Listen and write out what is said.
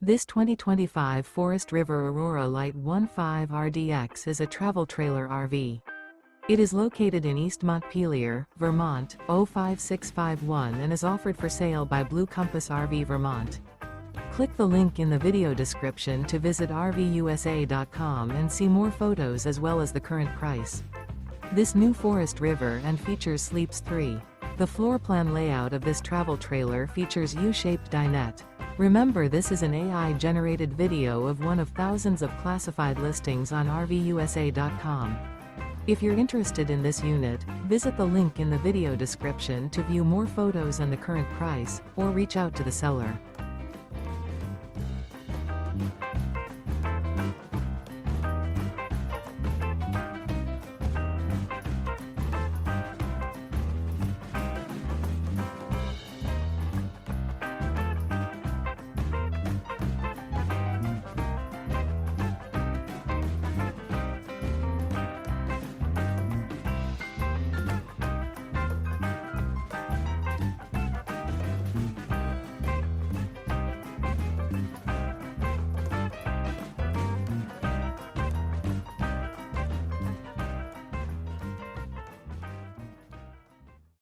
This 2025 Forest River Aurora Light 15 RDX is a travel trailer RV. It is located in East Montpelier, Vermont, 05651 and is offered for sale by Blue Compass RV Vermont. Click the link in the video description to visit RVUSA.com and see more photos as well as the current price. This new Forest River and features sleeps 3. The floor plan layout of this travel trailer features U-Shaped Dinette. Remember, this is an AI-generated video of one of thousands of classified listings on RVUSA.com. If you're interested in this unit, visit the link in the video description to view more photos and the current price, or reach out to the seller.